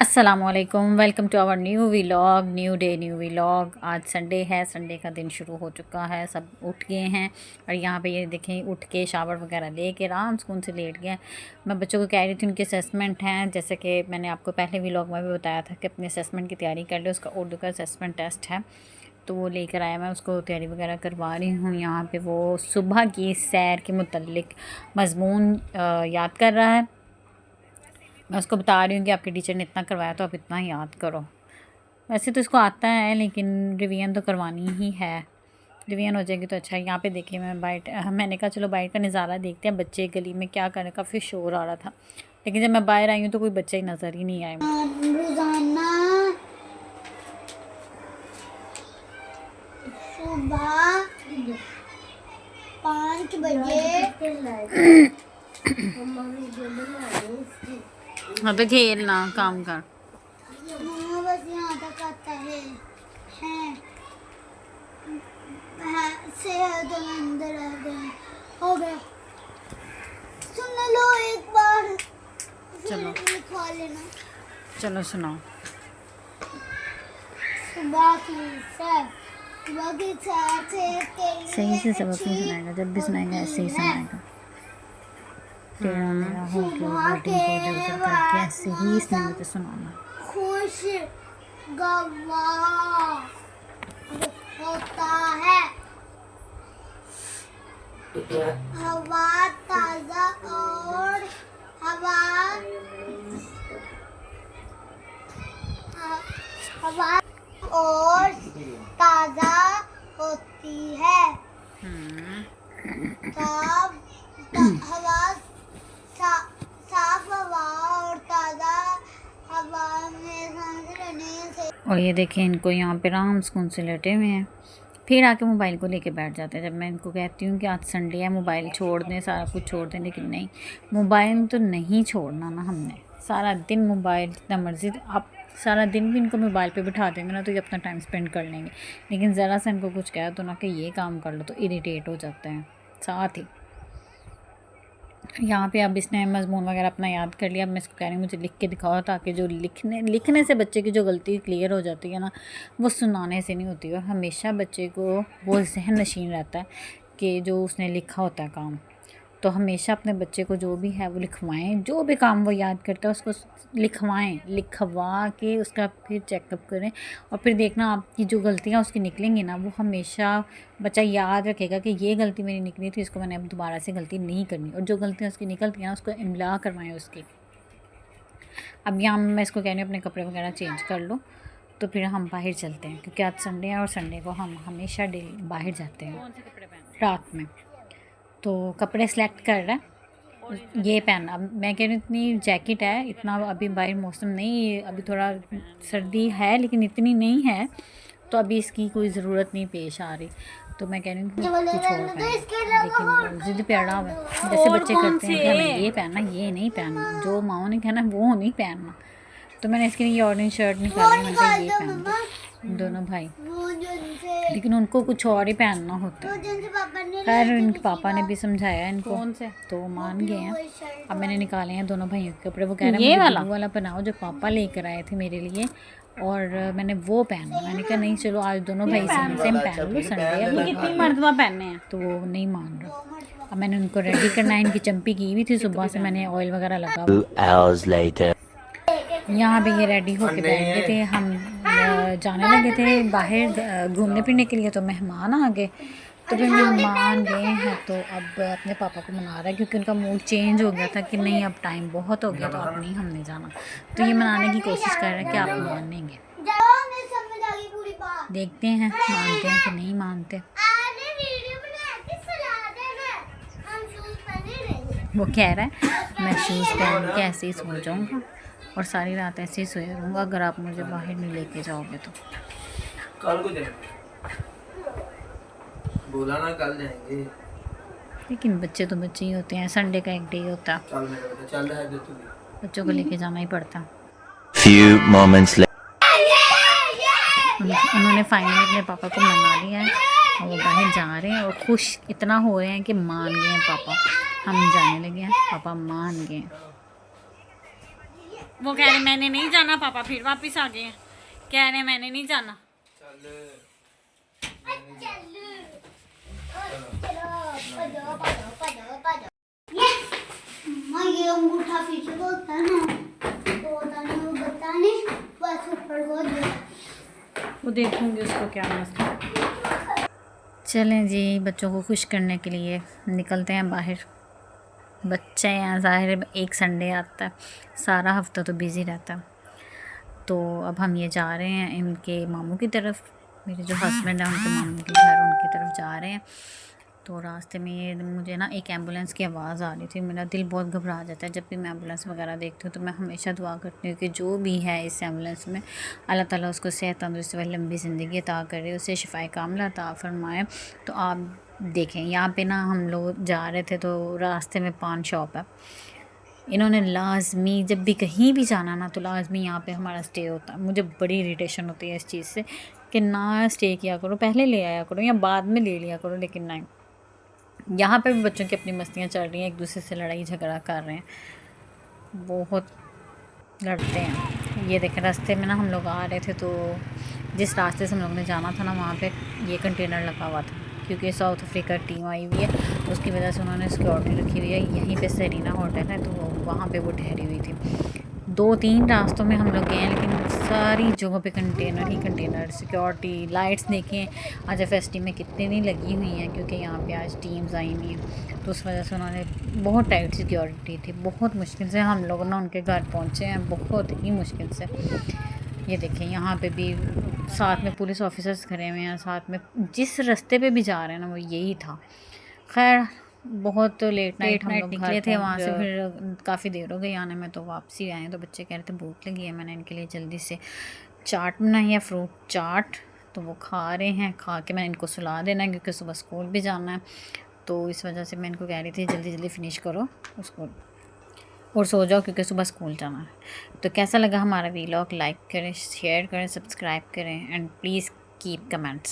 अस्सलामुअलैकुम, welcome to our new vlog, new day new vlog. आज Sunday है, Sunday का दिन शुरू हो चुका है, सब उठ गए हैं और यहाँ पे ये देखें उठ के शावर वगैरह लेके आराम सुकून से लेट गए। मैं बच्चों को कह रही थी उनके असेसमेंट हैं, जैसे कि मैंने आपको पहले व्लॉग में भी बताया था कि अपने असेसमेंट की तैयारी कर ले। उसका उर्दू का असेसमेंट टेस्ट है तो वो लेकर आया, मैं उसको तैयारी वगैरह करवा रही हूँ। यहाँ पे वो सुबह की सैर के मुतल्लिक मज़मून याद कर रहा है। मैं उसको बता रही हूँ कि आपके टीचर ने इतना करवाया तो आप इतना याद करो। वैसे तो इसको आता है लेकिन रिवीजन तो करवानी ही है, रिवीजन हो जाएगी तो अच्छा है। यहाँ पे देखिए मैं बाइट, मैंने कहा चलो बाइट का नज़ारा देखते हैं, बच्चे गली में क्या करें, काफ़ी शोर आ रहा था। लेकिन जब मैं बाहर आई हूँ तो कोई बच्चा ही नज़र ही नहीं आया। रोजाना सुबह 5 बजे हाँ तो खेलना काम कर। मम्मा बस यहाँ तक आता है सेहत अंदर आ गए हो गया। सुन लो एक बार, चलो लिखवा लेना। चलो सुनाओ। सुबह की सैर, सुबह की सैर से के लिए सही से सबक नहीं सुनाएगा, जब भी सुनाएगा ऐसे ही सुनाएगा। तेरा मेरा हो के वोटिंग को इधर उधर करके ऐसे ही इसने मुझे सुनाना। खुश गवाह होता है, हवा ताजा और हवा और ताजा होती है। साफ हवा और ताजा हवा में सांस लेने से। और ये देखें इनको यहाँ पे आराम सुकून से लेटे हुए हैं, फिर आके मोबाइल को लेके बैठ जाते हैं। जब मैं इनको कहती हूँ कि आज संडे है मोबाइल छोड़ दें, सारा कुछ छोड़ दें, लेकिन नहीं, मोबाइल तो नहीं छोड़ना ना हमने। सारा दिन मोबाइल, जितना मर्जी आप सारा दिन भी इनको मोबाइल पे बिठा देंगे ना तो ये अपना टाइम स्पेंड कर लेंगे, लेकिन ज़रा सा इनको कुछ कहा तो ना कि ये काम कर लो तो इरिटेट हो जाते हैं। साथ ही यहाँ पे अब इसने मज़मून वगैरह अपना याद कर लिया। अब मैं इसको कह रही हूँ मुझे लिख के दिखाओ, ताकि जो लिखने से बच्चे की जो गलती क्लियर हो जाती है ना, वो सुनाने से नहीं होती। और हमेशा बच्चे को वो जहन नशीन रहता है कि जो उसने लिखा होता है काम, तो हमेशा अपने बच्चे को जो भी है वो लिखवाएं, जो भी काम वो याद करता है उसको लिखवाएं, लिखवा के उसका फिर चेकअप करें और फिर देखना आपकी जो गलतियाँ उसकी निकलेंगी ना, वो हमेशा बच्चा याद रखेगा कि ये गलती मेरी निकली थी, इसको मैंने अब दोबारा से गलती नहीं करनी। और जो गलतियाँ उसकी निकलती हैं ना उसको इमला करवाएं उसकी। अब यहाँ मैं इसको कह रही हूँ अपने कपड़े वगैरह चेंज कर लो, तो फिर हम बाहर चलते हैं, क्योंकि आज संडे है और संडे को हम हमेशा डेली बाहर जाते हैं रात में। तो कपड़े सेलेक्ट कर रहा है, ये पहनना। अब मैं कह रही हूँ इतनी जैकेट है, इतना अभी बाहर मौसम नहीं, अभी थोड़ा सर्दी है लेकिन इतनी नहीं है, तो अभी इसकी कोई ज़रूरत नहीं पेश आ रही। तो मैं कह रही हूँ कुछ और पहनना, लेकिन ज़िद पे अड़ा हुआ है। जैसे बच्चे करते हैं कि हमें ये पहनना, ये नहीं पहनना, जो माओ ने कहना वो नहीं पहनना। तो मैंने इसके लिए ऑरेंज शर्ट निकाली, मैंने कहा ये पहनना दोनों भाई, लेकिन उनको कुछ और ही पहनना होता है। खैर इनके पापा ने भी समझाया इनको, तो मान गए हैं। अब मैंने निकाले हैं दोनों भाइयों के कपड़े, वो कह रहे हैं मुझे वाला पहनाओ जो पापा लेकर आए थे मेरे लिए, और मैंने वो पहना। मैंने कहा नहीं चलो आज दोनों भाई सेम सेम पहन लो, संडे है। कितनी मर्तबा पहनने हैं तो वो नहीं मान रहा। अब मैंने उनको रेडी करना है, इनकी चंपी की हुई थी सुबह से, मैंने ऑयल वगैरह लगा। यहाँ पे ये रेडी होके बैठ गए थे। हम जाने लगे थे बाहर घूमने फिरने के लिए, तो मेहमान आ गए। तो फिर मेहमान गए हैं तो अब अपने पापा को मना रहा है, क्योंकि उनका मूड चेंज हो गया था कि नहीं अब टाइम बहुत हो गया तो अब नहीं हमने जाना। तो ये मनाने की कोशिश कर रहा है कि आप मानेंगे, देखते हैं मानते हैं कि नहीं मानते। वो कह रहा है मैं शूज़ पहन के ऐसे ही सो जाऊँगा और सारी रात ऐसे ही सोया रहूँगा अगर आप मुझे बाहर नहीं लेके जाओगे तो। कल को जाएंगे, बोला ना कल जाएंगे। लेकिन बच्चे तो बच्चे ही होते हैं, संडे का एक डे होता है, चल मेरा बेटा चल रहा है, जो तू बच्चों को लेके जाना ही पड़ता। Few moments later. उन्होंने फाइनली अपने पापा को मना लिया है और वो बाहर जा रहे हैं और खुश इतना हो रहे हैं कि मान गए हैं पापा, हम जाने लगे हैं, पापा मान गए हैं। वो कह रहे मैंने नहीं जाना, पापा फिर वापस आ गए हैं, कह रहे मैंने नहीं जाना। ये अंगूठा पीछे को होता है ना, तो होता नहीं, वो बताने बस ऊपर को दिया। वो देखूंगी उसको क्या मसला। चलें जी, बच्चों को खुश करने के लिए निकलते हैं बाहर। बच्चे हैं, ज़ाहिर एक संडे आता है, सारा हफ्ता तो बिज़ी रहता है। तो अब हम ये जा रहे हैं इनके मामू की तरफ, मेरे जो हस्बैंड हैं उनके मामू के घर, उनकी तरफ जा रहे हैं। तो रास्ते में मुझे ना एक एम्बुलेंस की आवाज़ आ रही थी, मेरा दिल बहुत घबरा जाता है जब भी मैं एम्बुलेंस वगैरह देखती हूँ। तो मैं हमेशा दुआ करती हूँ कि जो भी है इस एम्बुलेंस में, अल्लाह ताला उसको सेहत तंदुरुस्ती वाली लंबी ज़िंदगी अता करे, उसे शिफाए कामिला अता फरमाए। तो आप देखें, यहाँ पे ना हम लोग जा रहे थे तो रास्ते में पान शॉप है, इन्होंने लाजमी जब भी कहीं भी जाना ना तो लाजमी यहाँ पे हमारा स्टे होता है। मुझे बड़ी इरिटेशन होती है इस चीज़ से कि ना स्टे किया करो, पहले ले आया करो या बाद में ले लिया करो, लेकिन नहीं। यहाँ पे भी बच्चों की अपनी मस्तियाँ चल रही हैं, एक दूसरे से लड़ाई झगड़ा कर रहे हैं, बहुत लड़ते हैं। ये देखें, रास्ते में ना हम लोग आ रहे थे तो जिस रास्ते से हम लोग ने जाना था ना वहाँ पे ये कंटेनर लगा हुआ था, क्योंकि साउथ अफ्रीका टीम आई हुई है, उसकी वजह से उन्होंने सिक्योरिटी रखी हुई है। यहीं पे सेरीना होटल है, तो वहाँ पे वो ठहरी हुई थी। 2-3 रास्तों में हम लोग गए हैं, लेकिन सारी जगहों पे कंटेनर ही कंटेनर, सिक्योरिटी। लाइट्स देखें आज एफएसटी में कितनी नहीं लगी हुई हैं, क्योंकि यहाँ पे आज टीम्स आई नहीं हैं, तो उस वजह से उन्होंने बहुत टाइट सिक्योरिटी थी। बहुत मुश्किल से हम लोग ना उनके घर पहुँचे हैं, बहुत ही मुश्किल से। ये देखें यहाँ पे भी साथ में पुलिस ऑफिसर्स खड़े हुए हैं, साथ में जिस रास्ते पे भी जा रहे हैं ना वो यही था। खैर बहुत लेट नाइट निकले थे वहाँ से, फिर काफ़ी देर हो गई आने में, तो वापसी आए। तो बच्चे कह रहे थे भूख लगी है, मैंने इनके लिए जल्दी से चाट बनाई है, फ्रूट चाट, तो वो खा रहे हैं। खा के मैंने इनको सुला देना है क्योंकि सुबह स्कूल भी जाना है, तो इस वजह से मैं इनको कह रही थी जल्दी जल्दी फिनिश करो उसको और सो जाओ क्योंकि सुबह स्कूल जाना है। तो कैसा लगा हमारा वीलॉग, लाइक करें, शेयर करें, सब्सक्राइब करें एंड प्लीज़ कीप कमेंट्स।